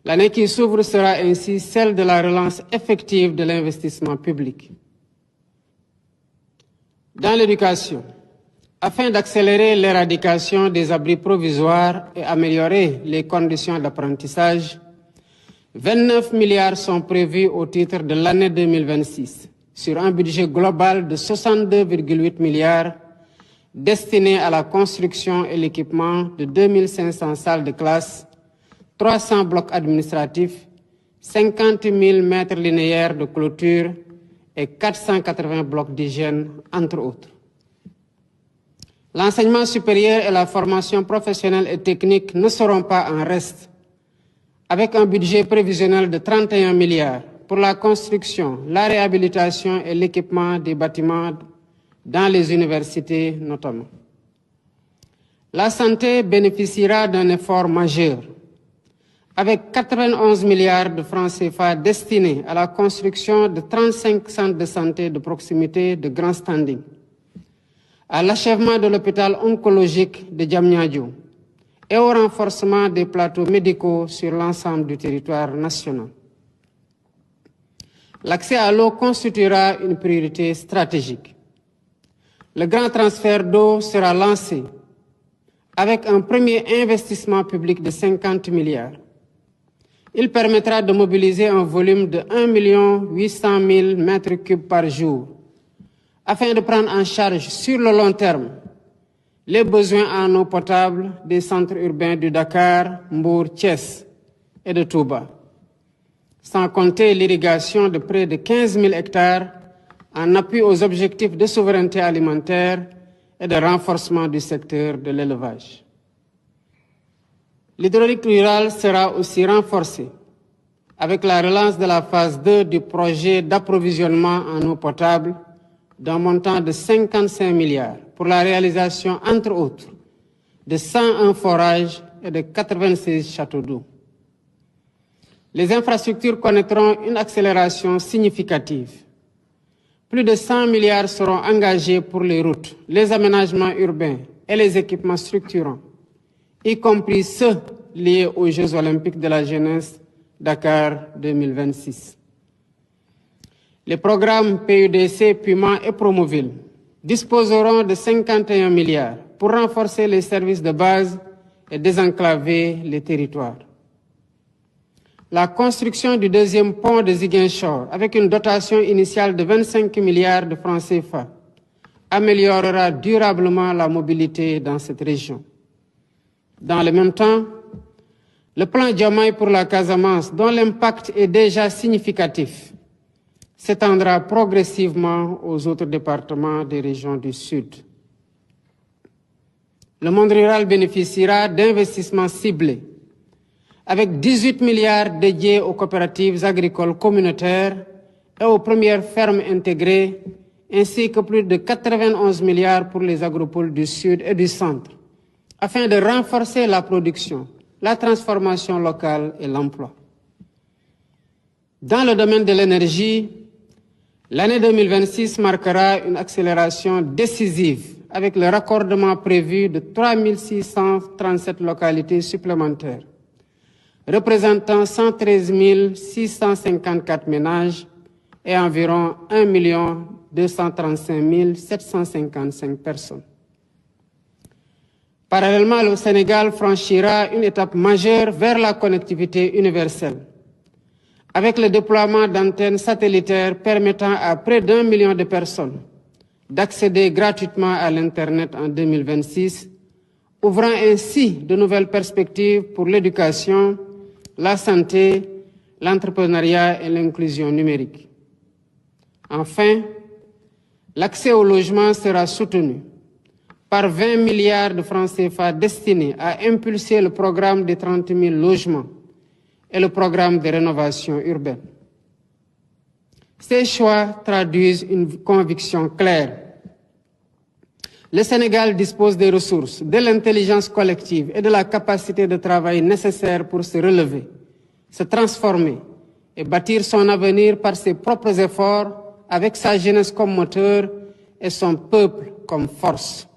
L'année qui s'ouvre sera ainsi celle de la relance effective de l'investissement public. Dans l'éducation, afin d'accélérer l'éradication des abris provisoires et améliorer les conditions d'apprentissage, 29 milliards sont prévus au titre de l'année 2026, sur un budget global de 62,8 milliards destiné à la construction et l'équipement de 2500 salles de classe, 300 blocs administratifs, 50 000 mètres linéaires de clôture et 480 blocs d'hygiène, entre autres. L'enseignement supérieur et la formation professionnelle et technique ne seront pas en reste, avec un budget prévisionnel de 31 milliards pour la construction, la réhabilitation et l'équipement des bâtiments dans les universités notamment. La santé bénéficiera d'un effort majeur, avec 91 milliards de francs CFA destinés à la construction de 35 centres de santé de proximité de grand standing, à l'achèvement de l'hôpital oncologique de Diamniadio et au renforcement des plateaux médicaux sur l'ensemble du territoire national. L'accès à l'eau constituera une priorité stratégique. Le grand transfert d'eau sera lancé avec un premier investissement public de 50 milliards. Il permettra de mobiliser un volume de 1 800 000 mètres cubes par jour, afin de prendre en charge sur le long terme les besoins en eau potable des centres urbains du Dakar, Mbour, Thiès et de Touba, sans compter l'irrigation de près de 15 000 hectares en appui aux objectifs de souveraineté alimentaire et de renforcement du secteur de l'élevage. L'hydraulique rurale sera aussi renforcée avec la relance de la phase 2 du projet d'approvisionnement en eau potable d'un montant de 55 milliards pour la réalisation, entre autres, de 101 forages et de 96 châteaux d'eau. Les infrastructures connaîtront une accélération significative. Plus de 100 milliards seront engagés pour les routes, les aménagements urbains et les équipements structurants, y compris ceux liés aux Jeux olympiques de la jeunesse Dakar 2026. Les programmes PUDC, Puma et Promoville disposeront de 51 milliards pour renforcer les services de base et désenclaver les territoires. La construction du deuxième pont de Ziguinchor, avec une dotation initiale de 25 milliards de francs CFA, améliorera durablement la mobilité dans cette région. Dans le même temps, le plan Diomaye pour la Casamance, dont l'impact est déjà significatif, s'étendra progressivement aux autres départements des régions du Sud. Le monde rural bénéficiera d'investissements ciblés, avec 18 milliards dédiés aux coopératives agricoles communautaires et aux premières fermes intégrées, ainsi que plus de 91 milliards pour les agropoles du Sud et du Centre, afin de renforcer la production, la transformation locale et l'emploi. Dans le domaine de l'énergie, l'année 2026 marquera une accélération décisive avec le raccordement prévu de 3 637 localités supplémentaires, représentant 113 654 ménages et environ 1 235 755 personnes. Parallèlement, le Sénégal franchira une étape majeure vers la connectivité universelle, avec le déploiement d'antennes satellitaires permettant à près d'1 million de personnes d'accéder gratuitement à l'Internet en 2026, ouvrant ainsi de nouvelles perspectives pour l'éducation, la santé, l'entrepreneuriat et l'inclusion numérique. Enfin, l'accès au logement sera soutenu par 20 milliards de francs CFA destinés à impulser le programme des 30 000 logements et le programme de rénovation urbaine. Ces choix traduisent une conviction claire. Le Sénégal dispose des ressources, de l'intelligence collective et de la capacité de travail nécessaires pour se relever, se transformer et bâtir son avenir par ses propres efforts, avec sa jeunesse comme moteur et son peuple comme force.